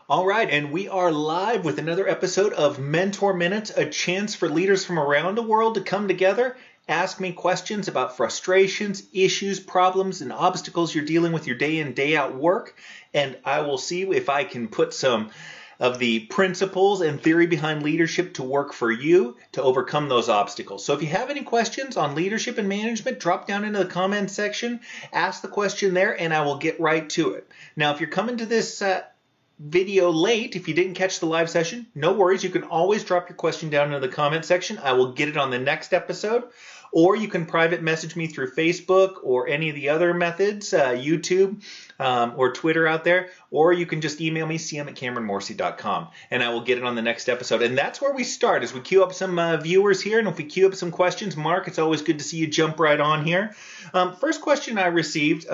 All right, and we are live with another episode of Mentor Minutes, a chance for leaders from around the world to come together, ask me questions about frustrations, issues, problems, and obstacles you're dealing with your day in, day out work, and I will see if I can put some of the principles and theory behind leadership to work for you to overcome those obstacles. So if you have any questions on leadership and management, drop down into the comments section, ask the question there, and I will get right to it. Now, if you're coming to this video late, if you didn't catch the live session, no worries. You can always drop your question down into the comment section. I will get it on the next episode, or you can private message me through Facebook or any of the other methods, YouTube or Twitter out there, or you can just email me, cm@cameronmorsey.com, and I will get it on the next episode. And that's where we start, as we queue up some viewers here, and if we queue up some questions, Mark, it's always good to see you jump right on here. First question I received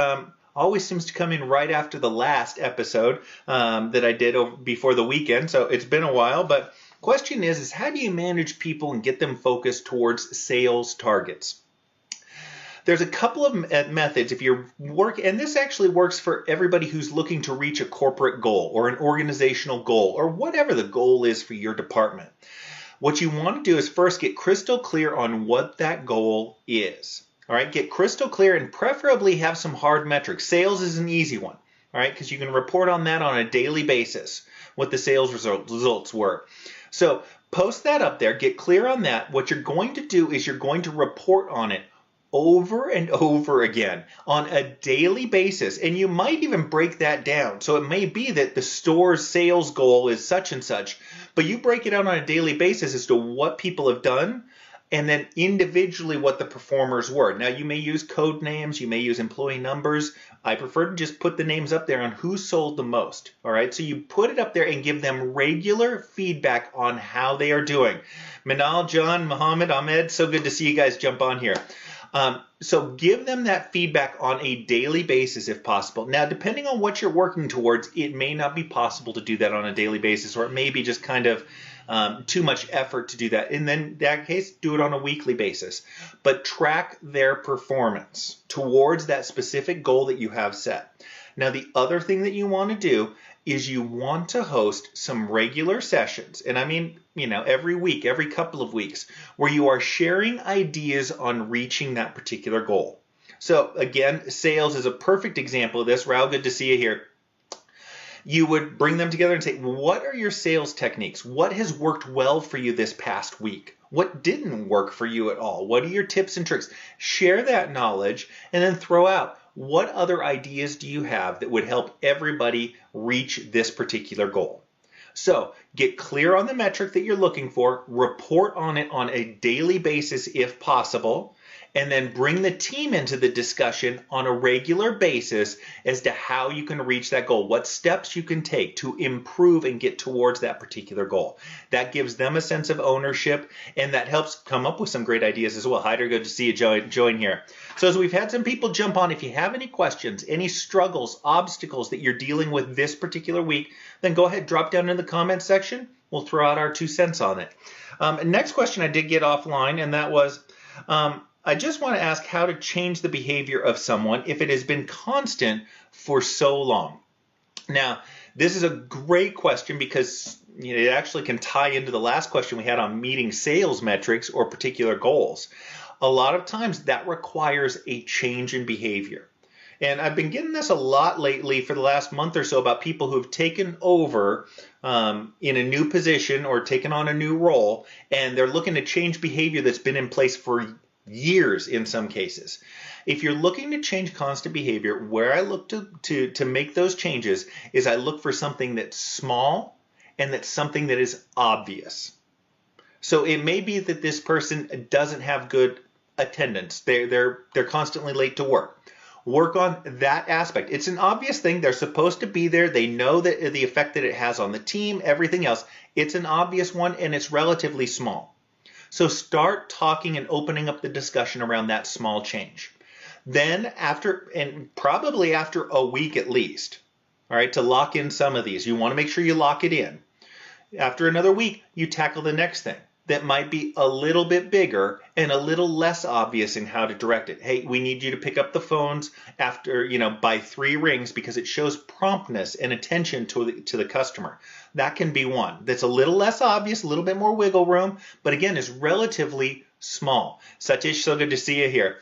always seems to come in right after the last episode that I did before the weekend, so it's been a while. But question is how do you manage people and get them focused towards sales targets? There's a couple of methods if you're and this actually works for everybody who's looking to reach a corporate goal or an organizational goal or whatever the goal is for your department. What you want to do is first get crystal clear on what that goal is. All right, get crystal clear and preferably have some hard metrics. Sales is an easy one, all right, because you can report on that on a daily basis, what the sales results were. So post that up there, get clear on that. What you're going to do is you're going to report on it over and over again on a daily basis, and you might even break that down. So it may be that the store's sales goal is such and such, but you break it out on a daily basis as to what people have done, and then individually what the performers were. Now, you may use code names, you may use employee numbers. I prefer to just put the names up there on who sold the most. All right, so you put it up there and give them regular feedback on how they are doing. Manal, John, Mohammed, Ahmed, so good to see you guys jump on here. So give them that feedback on a daily basis if possible. Now, depending on what you're working towards, it may not be possible to do that on a daily basis, or it may be just kind of too much effort to do that. And then in that case, do it on a weekly basis. But track their performance towards that specific goal that you have set. Now, the other thing that you want to do is you want to host some regular sessions. And I mean, every week, every couple of weeks, where you are sharing ideas on reaching that particular goal. So again, sales is a perfect example of this. Raul, good to see you here. You would bring them together and say, what are your sales techniques? What has worked well for you this past week? What didn't work for you at all? What are your tips and tricks? Share that knowledge and then throw out, what other ideas do you have that would help everybody reach this particular goal? So get clear on the metric that you're looking for, report on it on a daily basis if possible, and then bring the team into the discussion on a regular basis as to how you can reach that goal, what steps you can take to improve and get towards that particular goal. That gives them a sense of ownership, and that helps come up with some great ideas as well. Hyder, good to see you join here. So as we've had some people jump on, if you have any questions, any struggles, obstacles that you're dealing with this particular week, then go ahead, drop down in the comments section. We'll throw out our 2 cents on it. Next question I did get offline, and that was, I just want to ask how to change the behavior of someone if it has been constant for so long. Now, this is a great question because it actually can tie into the last question we had on meeting sales metrics or particular goals. A lot of times that requires a change in behavior. And I've been getting this a lot lately for the last month or so about people who have taken over in a new position or taken on a new role, and they're looking to change behavior that's been in place for years in some cases. If you're looking to change constant behavior, where I look to make those changes is I look for something that's small and that's something that is obvious. So it may be that this person doesn't have good attendance. They're constantly late to work. Work on that aspect. It's an obvious thing. They're supposed to be there. They know that the effect that it has on the team, everything else. It's an obvious one, and it's relatively small. So start talking and opening up the discussion around that small change. Then probably after a week at least, all right, to lock in some of these. You want to make sure you lock it in. After another week, you tackle the next thing. that might be a little bit bigger and a little less obvious in how to direct it. Hey, we need you to pick up the phones after, by 3 rings because it shows promptness and attention to the customer. That can be one. That's a little less obvious, a little bit more wiggle room, but again, is relatively small. Satish, so good to see you here.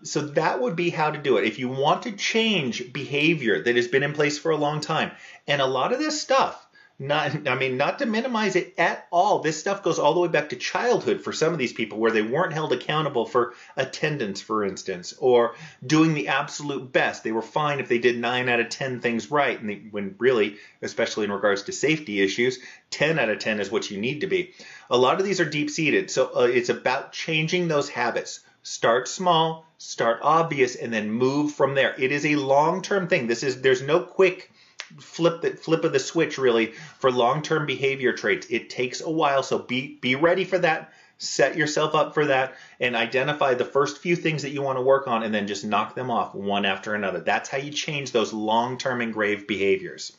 So that would be how to do it. If you want to change behavior that has been in place for a long time, and a lot of this stuff, not to minimize it at all, this stuff goes all the way back to childhood for some of these people where they weren't held accountable for attendance, for instance, or doing the absolute best. They were fine if they did 9 out of 10 things right, and when really, especially in regards to safety issues, 10 out of 10 is what you need to be. A lot of these are deep-seated, so it's about changing those habits. Start small, start obvious, and then move from there. It is a long-term thing. There's no quick flip of the switch really for long-term behavior traits. It takes a while, so be ready for that. Set yourself up for that and identify the first few things that you want to work on and then just knock them off one after another. That's how you change those long-term engraved behaviors.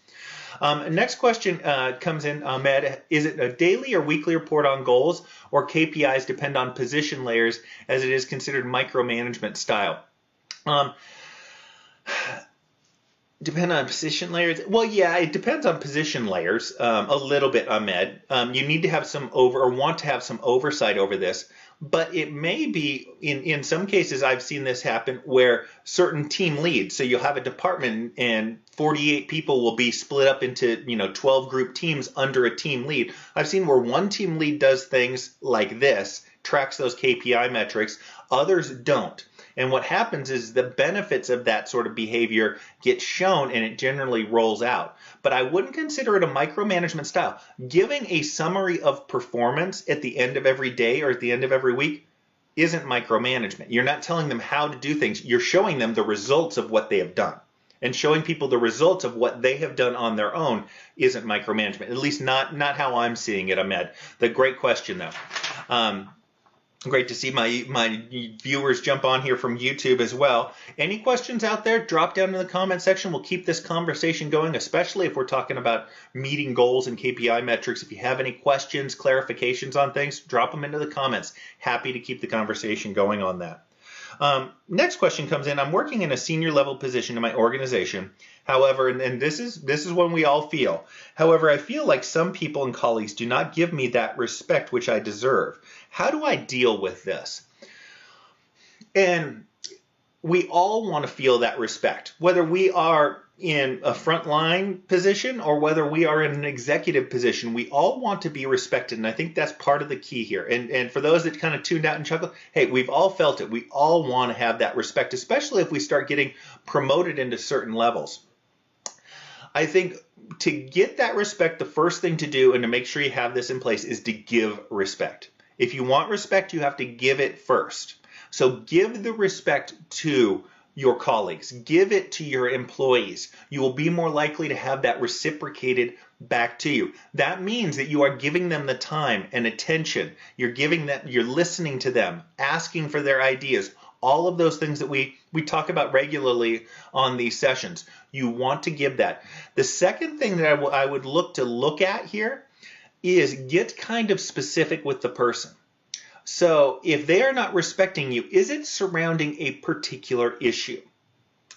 Next question comes in, Ahmed. Is it a daily or weekly report on goals, or KPIs depend on position layers as it is considered micromanagement style? Depend on position layers? Well, yeah, it depends on position layers a little bit, Ahmed. You need to have want to have some oversight over this, but it may be, in some cases, I've seen this happen where certain team leads, so you'll have a department and 48 people will be split up into 12 group teams under a team lead. I've seen where one team lead does things like this, tracks those KPI metrics, others don't. And what happens is the benefits of that sort of behavior get shown and it generally rolls out. But I wouldn't consider it a micromanagement style. Giving a summary of performance at the end of every day or at the end of every week isn't micromanagement. You're not telling them how to do things. You're showing them the results of what they have done. And showing people the results of what they have done on their own isn't micromanagement. At least not how I'm seeing it, Ahmed. The great question, though. Great to see my viewers jump on here from YouTube as well. Any questions out there, drop down in the comment section. We'll keep this conversation going, especially if we're talking about meeting goals and KPI metrics. If you have any questions, clarifications on things, drop them into the comments. Happy to keep the conversation going on that. Next question comes in. I'm working in a senior level position in my organization. However, and this is one we all feel. However, I feel like some people and colleagues do not give me that respect which I deserve. How do I deal with this? And we all want to feel that respect, whether we are in a frontline position or whether we are in an executive position. We all want to be respected, and I think that's part of the key here. And for those that kind of tuned out and chuckled, hey, we've all felt it. We all want to have that respect, especially if we start getting promoted into certain levels. I think to get that respect, the first thing to do and to make sure you have this in place is to give respect. If you want respect, you have to give it first. So give the respect to your colleagues. Give it to your employees. You will be more likely to have that reciprocated back to you. That means that you are giving them the time and attention. You're listening to them, asking for their ideas. All of those things that we talk about regularly on these sessions. You want to give that. The second thing that I would look at here is get kind of specific with the person. So if they are not respecting you, is it surrounding a particular issue?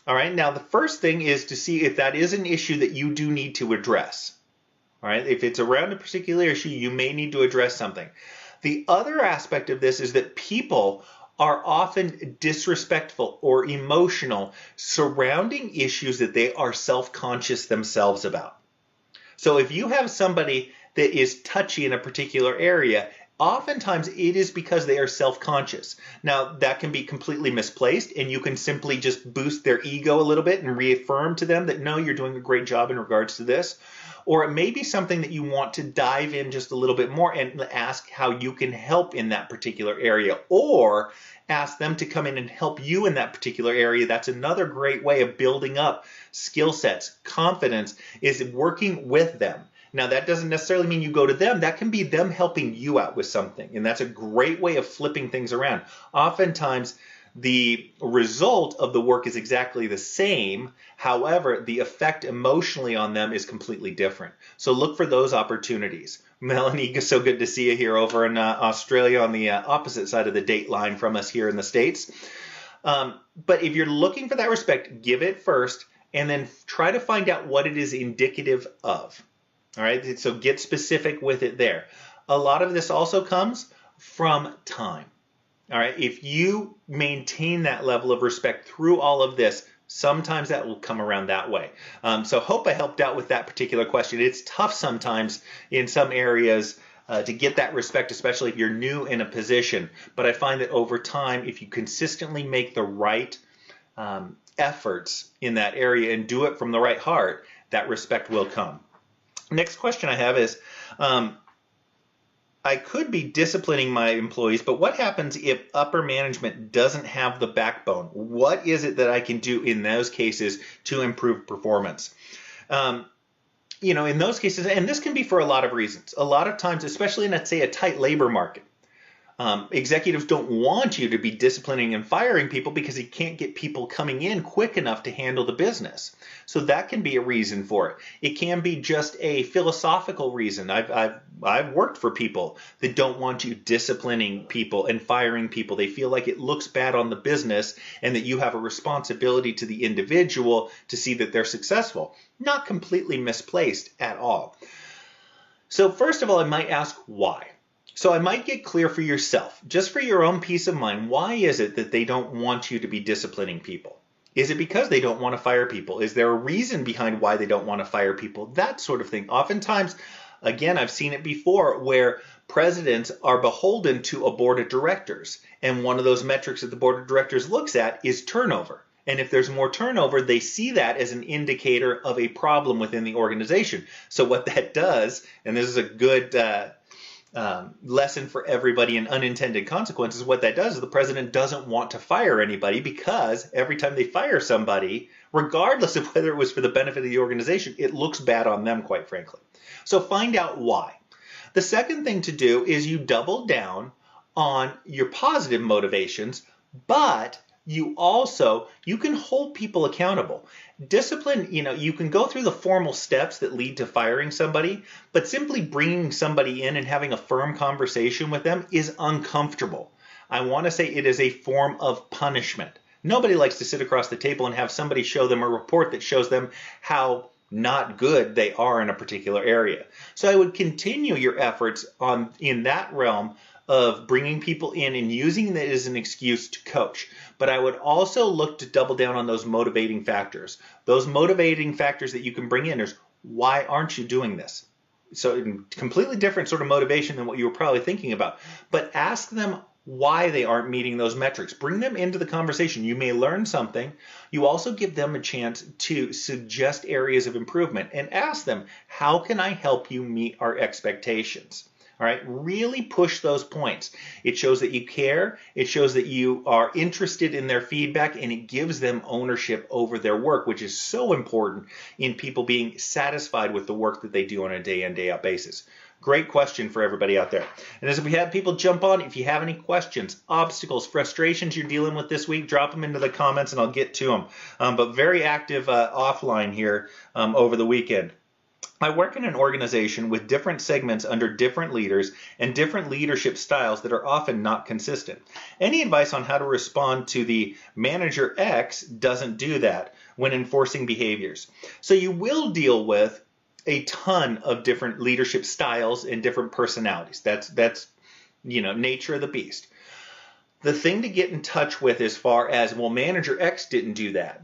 All right, now the first thing is to see if that is an issue that you do need to address. All right, if it's around a particular issue, you may need to address something. The other aspect of this is that people are often disrespectful or emotional surrounding issues that they are self-conscious themselves about. So if you have somebody that is touchy in a particular area, oftentimes it is because they are self-conscious. Now, that can be completely misplaced, and you can simply just boost their ego a little bit and reaffirm to them that, no, you're doing a great job in regards to this. Or it may be something that you want to dive in just a little bit more and ask how you can help in that particular area, or ask them to come in and help you in that particular area. That's another great way of building up skill sets. Confidence is working with them. Now, that doesn't necessarily mean you go to them. That can be them helping you out with something, and that's a great way of flipping things around. Oftentimes, The result of the work is exactly the same. However, the effect emotionally on them is completely different. So look for those opportunities. Melanie, so good to see you here over in Australia on the opposite side of the date line from us here in the States. But if you're looking for that respect, give it first and then try to find out what it is indicative of. All right, so get specific with it there. A lot of this also comes from time. All right, if you maintain that level of respect through all of this, sometimes that will come around that way. So hope I helped out with that particular question. It's tough sometimes in some areas to get that respect, especially if you're new in a position. But I find that over time, if you consistently make the right efforts in that area and do it from the right heart, that respect will come. Next question I have is, I could be disciplining my employees, but what happens if upper management doesn't have the backbone? What is it that I can do in those cases to improve performance? In those cases, and this can be for a lot of reasons. A lot of times, especially in, let's say, a tight labor market, executives don't want you to be disciplining and firing people because you can't get people coming in quick enough to handle the business. So that can be a reason for it. It can be just a philosophical reason. I've worked for people that don't want you disciplining people and firing people. They feel like it looks bad on the business and that you have a responsibility to the individual to see that they're successful. Not completely misplaced at all. So first of all, I might ask why. So I might get clear for yourself, just for your own peace of mind, why is it that they don't want you to be disciplining people? Is it because they don't want to fire people? Is there a reason behind why they don't want to fire people? That sort of thing. Oftentimes, again, I've seen it before where presidents are beholden to a board of directors. And one of those metrics that the board of directors looks at is turnover. And if there's more turnover, they see that as an indicator of a problem within the organization. So what that does, and this is a good lesson for everybody in unintended consequences, what that does is the president doesn't want to fire anybody because every time they fire somebody, regardless of whether it was for the benefit of the organization, it looks bad on them, quite frankly. So find out why. The second thing to do is you double down on your positive motivations, but you can hold people accountable. Discipline, you can go through the formal steps that lead to firing somebody, but simply bringing somebody in and having a firm conversation with them is uncomfortable. I want to say it is a form of punishment. Nobody likes to sit across the table and have somebody show them a report that shows them how not good they are in a particular area. So I would continue your efforts in that realm of bringing people in and using that as an excuse to coach. But I would also look to double down on those motivating factors. Those motivating factors that you can bring in is, why aren't you doing this? So completely different sort of motivation than what you were probably thinking about. But ask them why they aren't meeting those metrics. Bring them into the conversation. You may learn something. You also give them a chance to suggest areas of improvement and ask them, how can I help you meet our expectations? All right, really push those points. It shows that you care, it shows that you are interested in their feedback, and it gives them ownership over their work, which is so important in people being satisfied with the work that they do on a day in, day out basis. Great question for everybody out there. And as we have people jump on, if you have any questions, obstacles, frustrations you're dealing with this week, drop them into the comments and I'll get to them. But very active offline here over the weekend. I work in an organization with different segments under different leaders and different leadership styles that are often not consistent. Any advice on how to respond to the manager X doesn't do that when enforcing behaviors? So you will deal with a ton of different leadership styles and different personalities. That's nature of the beast. The thing to get in touch with as far as, well, manager X didn't do that,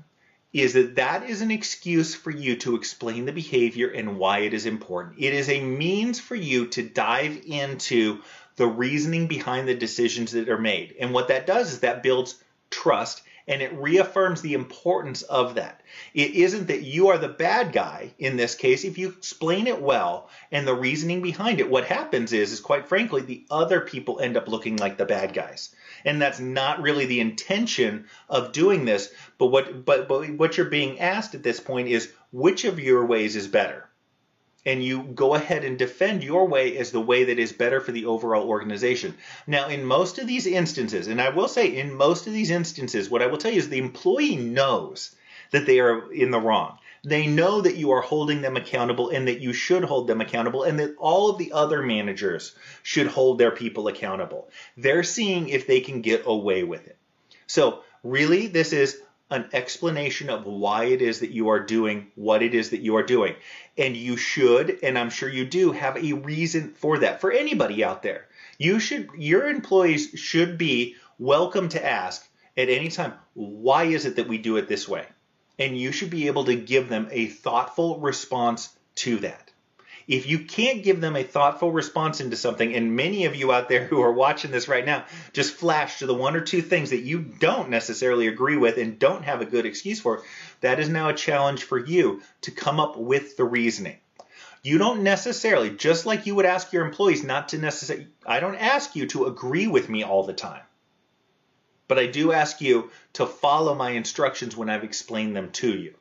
is that is an excuse for you to explain the behavior and why it is important. It is a means for you to dive into the reasoning behind the decisions that are made. And what that does is that builds trust and it reaffirms the importance of that. It isn't that you are the bad guy in this case. If you explain it well and the reasoning behind it, what happens is quite frankly, the other people end up looking like the bad guys. And that's not really the intention of doing this. But what you're being asked at this point is, which of your ways is better? and you go ahead and defend your way as the way that is better for the overall organization. Now, in most of these instances, and I will say in most of these instances, what I will tell you is the employee knows that they are in the wrong. They know that you are holding them accountable and that you should hold them accountable and that all of the other managers should hold their people accountable. They're seeing if they can get away with it. So really, this is an explanation of why it is that you are doing what it is that you are doing. And you should, and I'm sure you do, have a reason for that. For anybody out there, your employees should be welcome to ask at any time, why is it that we do it this way? And you should be able to give them a thoughtful response to that. If you can't give them a thoughtful response into something, and many of you out there who are watching this right now just flash to the one or two things that you don't necessarily agree with and don't have a good excuse for, that is now a challenge for you to come up with the reasoning. You don't necessarily, just like you would ask your employees not to necessarily, I don't ask you to agree with me all the time. But I do ask you to follow my instructions when I've explained them to you.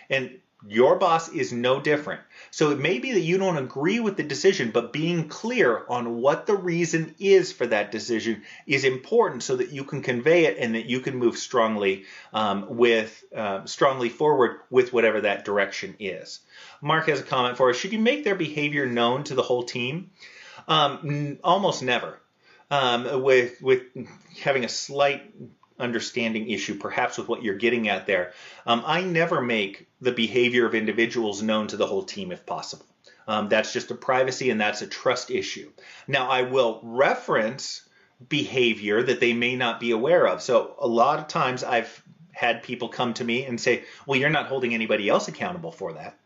And your boss is no different. So it may be that you don't agree with the decision, but being clear on what the reason is for that decision is important so that you can convey it and that you can move strongly forward with whatever that direction is. Mark has a comment for us. Should you make their behavior known to the whole team? Almost never. With having a slight understanding issue, perhaps with what you're getting at there. I never make the behavior of individuals known to the whole team if possible. That's just a privacy and that's a trust issue. Now, I will reference behavior that they may not be aware of. So a lot of times I've had people come to me and say, well, you're not holding anybody else accountable for that.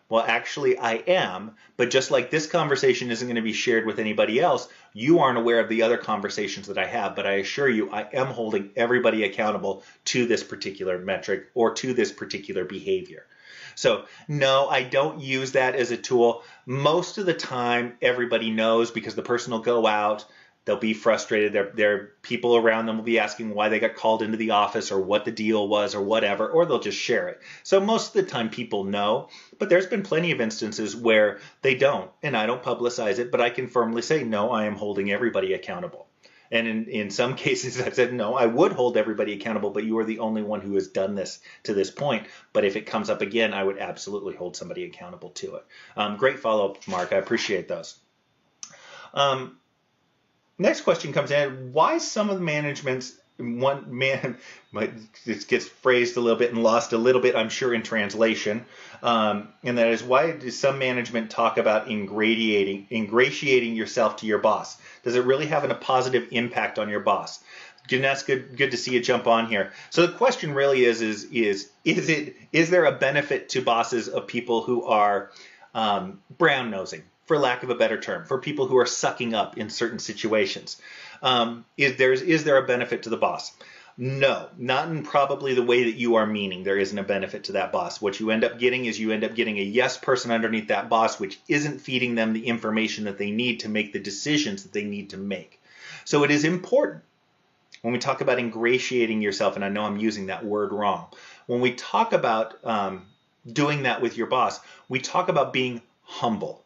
Well, actually, I am, but just like this conversation isn't going to be shared with anybody else, you aren't aware of the other conversations that I have, but I assure you I am holding everybody accountable to this particular metric or to this particular behavior. So, no, I don't use that as a tool. Most of the time, everybody knows because the person will go out. They'll be frustrated. Their people around them will be asking why they got called into the office or what the deal was or whatever, or they'll just share it. So most of the time people know, but there's been plenty of instances where they don't, and I don't publicize it, but I can firmly say, no, I am holding everybody accountable. And in some cases I've said, no, I would hold everybody accountable, but you are the only one who has done this to this point. But if it comes up again, I would absolutely hold somebody accountable to it. Great follow-up, Mark. I appreciate those. Next question comes in, why some of the management's it gets phrased a little bit and lost a little bit, I'm sure, in translation. And that is, why does some management talk about ingratiating yourself to your boss? Does it really have a positive impact on your boss? That's good to see you jump on here. So the question really is there a benefit to bosses of people who are brown-nosing, for lack of a better term, for people who are sucking up in certain situations? Is there a benefit to the boss? No, not in probably the way that you are meaning. There isn't a benefit to that boss. What you end up getting is you end up getting a yes person underneath that boss, which isn't feeding them the information that they need to make the decisions that they need to make. So it is important when we talk about ingratiating yourself, and I know I'm using that word wrong. When we talk about doing that with your boss, we talk about being humble.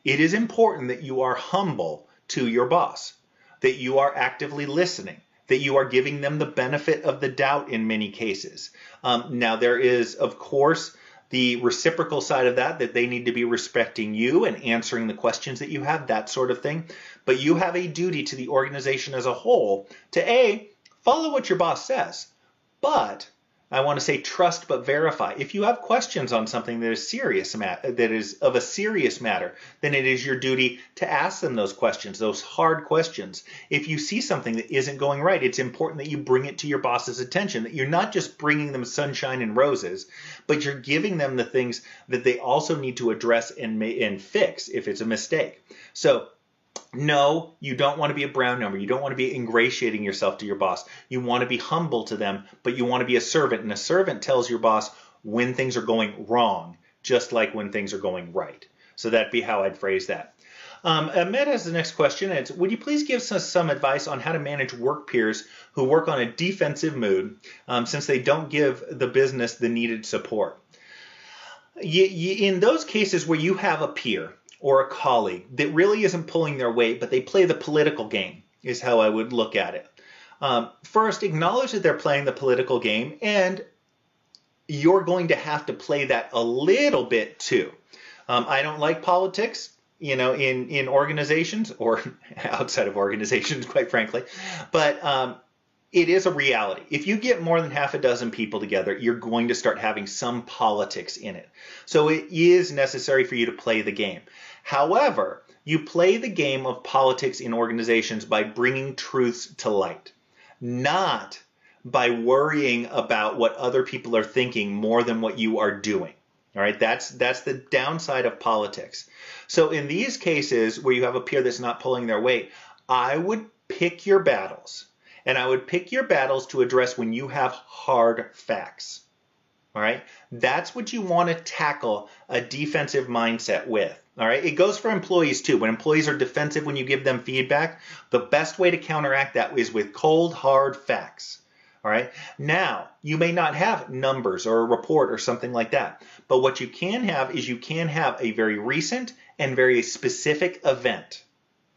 It is important that you are humble to your boss, that you are actively listening, that you are giving them the benefit of the doubt in many cases. Now, there is, of course, the reciprocal side of that they need to be respecting you and answering the questions that you have, that sort of thing. But you have a duty to the organization as a whole to, follow what your boss says, but I want to say trust but verify. If you have questions on something that is of a serious matter, then it is your duty to ask them those questions, those hard questions. If you see something that isn't going right, it's important that you bring it to your boss's attention, that you're not just bringing them sunshine and roses, but you're giving them the things that they also need to address and fix if it's a mistake. So, no, you don't want to be a brown number. You don't want to be ingratiating yourself to your boss. You want to be humble to them, but you want to be a servant. And a servant tells your boss when things are going wrong, just like when things are going right. So that'd be how I'd phrase that. Ahmed has the next question. It's, would you please give us some advice on how to manage work peers who work on a defensive mood since they don't give the business the needed support? In those cases where you have a peer or a colleague that really isn't pulling their weight, but they play the political game, is how I would look at it. First, acknowledge that they're playing the political game, and you're going to have to play that a little bit too. I don't like politics, in organizations or outside of organizations, quite frankly, but it is a reality. If you get more than half a dozen people together, you're going to start having some politics in it. So it is necessary for you to play the game. However, you play the game of politics in organizations by bringing truths to light, not by worrying about what other people are thinking more than what you are doing. All right, that's the downside of politics. So in these cases where you have a peer that's not pulling their weight, I would pick your battles. And I would pick your battles to address when you have hard facts. All right, that's what you want to tackle a defensive mindset with. All right, it goes for employees too. When employees are defensive when you give them feedback, the best way to counteract that is with cold, hard facts. All right, now you may not have numbers or a report or something like that, but what you can have is you can have a very recent and very specific event.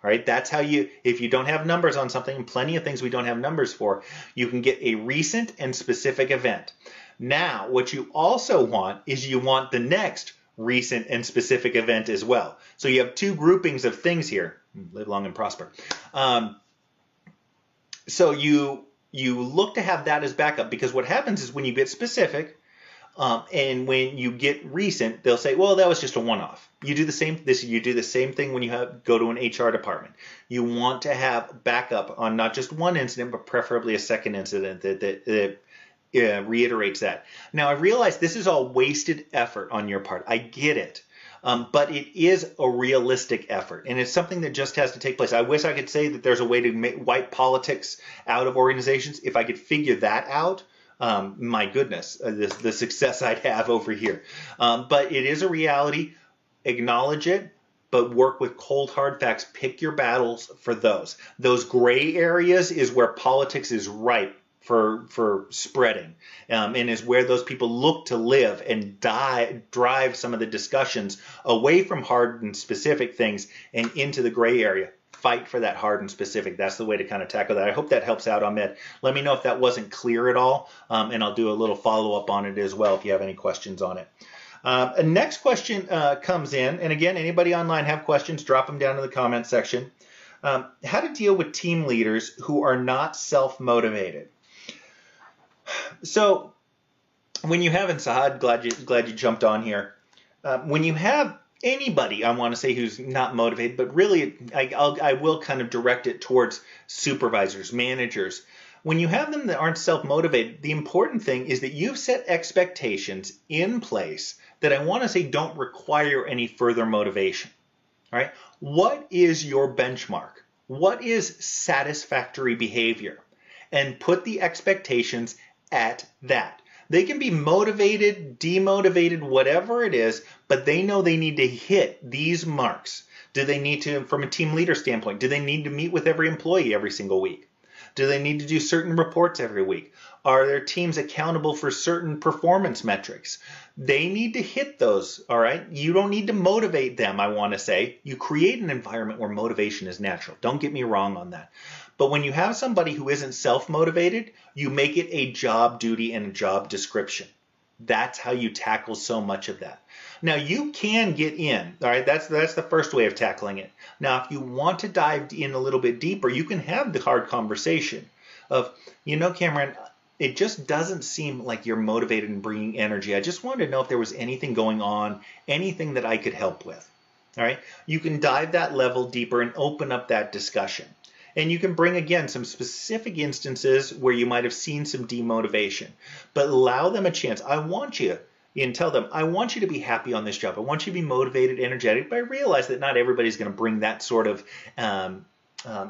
All right, that's how if you don't have numbers on something, plenty of things we don't have numbers for, you can get a recent and specific event. Now, what you also want is you want the next recent and specific event as well. So you have two groupings of things here. Live long and prosper. So you look to have that as backup, because what happens is when you get specific, and when you get recent, they'll say, well, that was just a one-off. You do the same thing when you go to an HR department. You want to have backup on not just one incident, but preferably a second incident that reiterates that. Now, I realize this is all wasted effort on your part. I get it. But it is a realistic effort, and it's something that just has to take place. I wish I could say that there's a way to wipe politics out of organizations. If I could figure that out, my goodness, the success I'd have over here. But it is a reality. Acknowledge it, but work with cold, hard facts. Pick your battles for those. Those gray areas is where politics is ripe for spreading, and is where those people look to live and drive some of the discussions away from hard and specific things and into the gray area. Fight for that hard and specific. That's the way to kind of tackle that. I hope that helps out, Ahmed. Let me know if that wasn't clear at all, and I'll do a little follow-up on it as well if you have any questions on it. Next question comes in, and again, anybody online have questions, drop them down in the comment section. How to deal with team leaders who are not self-motivated. So when you have, and Sahad, glad you jumped on here. When you have anybody, I want to say, who's not motivated, but really I will kind of direct it towards supervisors, managers. When you have them that aren't self-motivated, the important thing is that you've set expectations in place that I want to say don't require any further motivation. All right? What is your benchmark? What is satisfactory behavior? And put the expectations at that. They can be motivated, demotivated, whatever it is, but they know they need to hit these marks. Do they need to, from a team leader standpoint, do they need to meet with every employee every single week? Do they need to do certain reports every week? Are their teams accountable for certain performance metrics? They need to hit those, all right? You don't need to motivate them, I want to say. You create an environment where motivation is natural. Don't get me wrong on that. But when you have somebody who isn't self-motivated, you make it a job duty and a job description. That's how you tackle so much of that. Now, you can get in, all right? That's the first way of tackling it. Now, if you want to dive in a little bit deeper, you can have the hard conversation of, Cameron, it just doesn't seem like you're motivated and bringing energy. I just wanted to know if there was anything going on, anything that I could help with, all right? You can dive that level deeper and open up that discussion. And you can bring, again, some specific instances where you might have seen some demotivation, but allow them a chance. I want you, and tell them, I want you to be happy on this job. I want you to be motivated, energetic, but I realize that not everybody's going to bring that sort of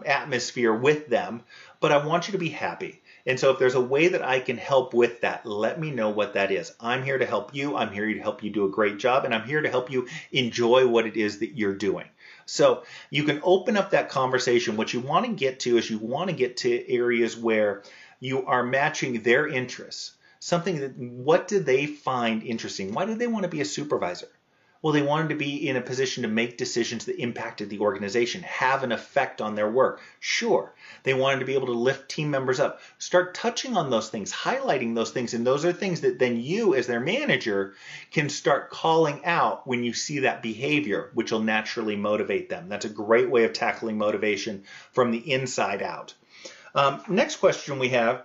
atmosphere with them, but I want you to be happy. And so if there's a way that I can help with that, let me know what that is. I'm here to help you. I'm here to help you do a great job, and I'm here to help you enjoy what it is that you're doing. So you can open up that conversation. What you want to get to is you want to get to areas where you are matching their interests. Something that, what did they find interesting? Why did they want to be a supervisor? Well, they wanted to be in a position to make decisions that impacted the organization, have an effect on their work. Sure, they wanted to be able to lift team members up. Start touching on those things, highlighting those things, and those are things that then you, as their manager, can start calling out when you see that behavior, which will naturally motivate them. That's a great way of tackling motivation from the inside out. Next question we have: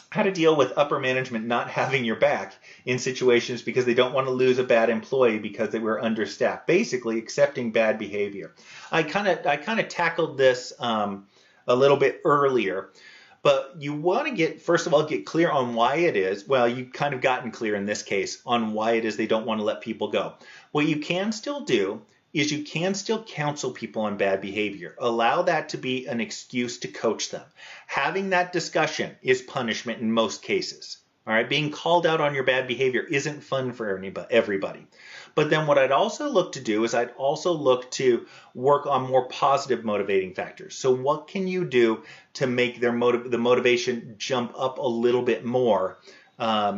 how to deal with upper management not having your back in situations because they don't want to lose a bad employee because they were understaffed. Basically, accepting bad behavior. I kind of tackled this a little bit earlier, but you want to first of all, get clear on why it is. Well, you've kind of gotten clear in this case on why it is they don't want to let people go. What you can still do is you can still counsel people on bad behavior. Allow that to be an excuse to coach them. Having that discussion is punishment in most cases. All right, being called out on your bad behavior isn't fun for everybody. But then what I'd also look to do is I'd also look to work on more positive motivating factors. So what can you do to make the motivation jump up a little bit more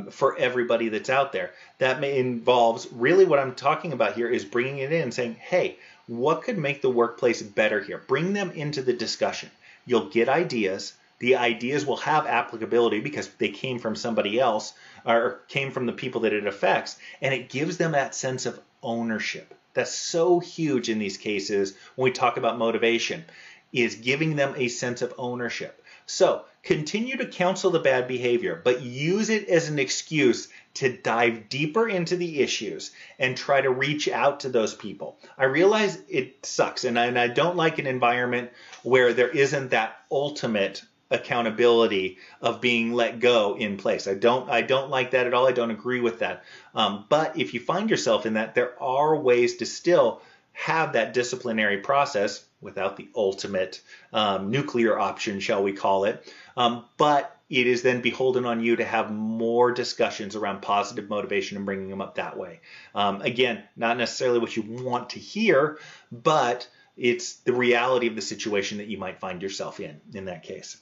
for everybody that's out there? That involves, really what I'm talking about here is bringing it in and saying, hey, what could make the workplace better here? Bring them into the discussion. You'll get ideas. The ideas will have applicability because they came from somebody else or came from the people that it affects, and it gives them that sense of ownership. That's so huge in these cases when we talk about motivation, is giving them a sense of ownership. So continue to counsel the bad behavior, but use it as an excuse to dive deeper into the issues and try to reach out to those people. I realize it sucks, and I don't like an environment where there isn't that ultimate accountability of being let go in place. I don't like that at all. I don't agree with that. But if you find yourself in that, there are ways to still have that disciplinary process without the ultimate nuclear option, shall we call it. But it is then beholden on you to have more discussions around positive motivation and bringing them up that way. Again, not necessarily what you want to hear, but it's the reality of the situation that you might find yourself in that case.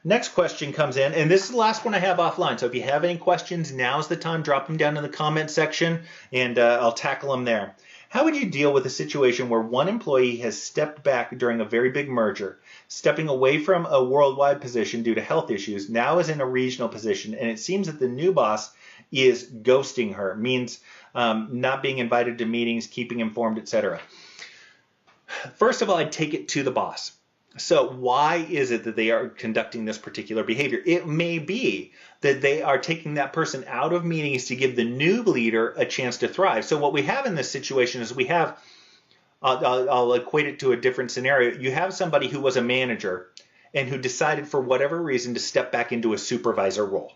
Next question comes in, and this is the last one I have offline. So if you have any questions, now's the time. Drop them down in the comment section, and I'll tackle them there. How would you deal with a situation where one employee has stepped back during a very big merger, stepping away from a worldwide position due to health issues, now is in a regional position, and it seems that the new boss is ghosting her, means not being invited to meetings, keeping informed, etc. First of all, I'd take it to the boss. So why is it that they are conducting this particular behavior? It may be that they are taking that person out of meetings to give the new leader a chance to thrive. So what we have in this situation is we have, I'll equate it to a different scenario. You have somebody who was a manager and who decided for whatever reason to step back into a supervisor role.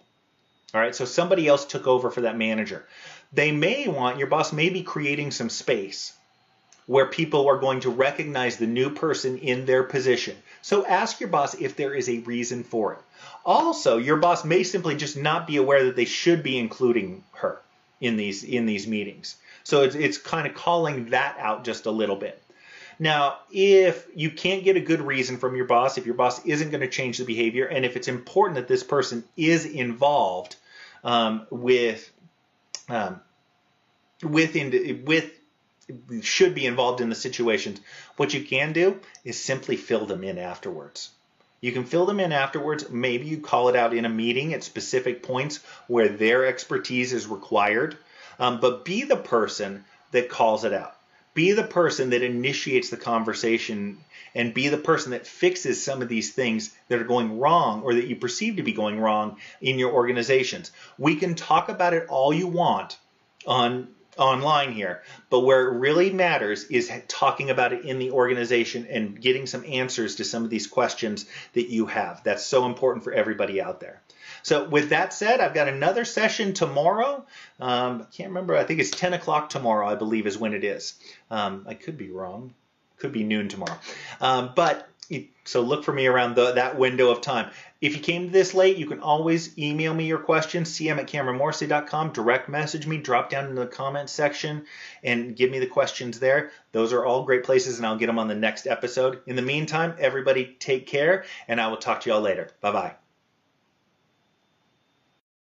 All right, so somebody else took over for that manager. Your boss may be creating some space where people are going to recognize the new person in their position. So ask your boss if there is a reason for it. Also, your boss may simply just not be aware that they should be including her in these meetings. So it's kind of calling that out just a little bit. Now, if you can't get a good reason from your boss, if your boss isn't going to change the behavior, and if it's important that this person is involved should be involved in the situations, what you can do is simply fill them in afterwards. You can fill them in afterwards. Maybe you call it out in a meeting at specific points where their expertise is required, but be the person that calls it out. Be the person that initiates the conversation, and be the person that fixes some of these things that are going wrong or that you perceive to be going wrong in your organizations. We can talk about it all you want online here, but where it really matters is talking about it in the organization and getting some answers to some of these questions that you have. That's so important for everybody out there. So with that said, I've got another session tomorrow. I can't remember. I think it's 10 o'clock tomorrow, I believe is when it is. I could be wrong. Could be noon tomorrow. So look for me around that window of time. If you came this late, you can always email me your questions, cm@cameronmorrissey.com, direct message me, drop down in the comments section and give me the questions there. Those are all great places, and I'll get them on the next episode. In the meantime, everybody take care, and I will talk to you all later. Bye-bye.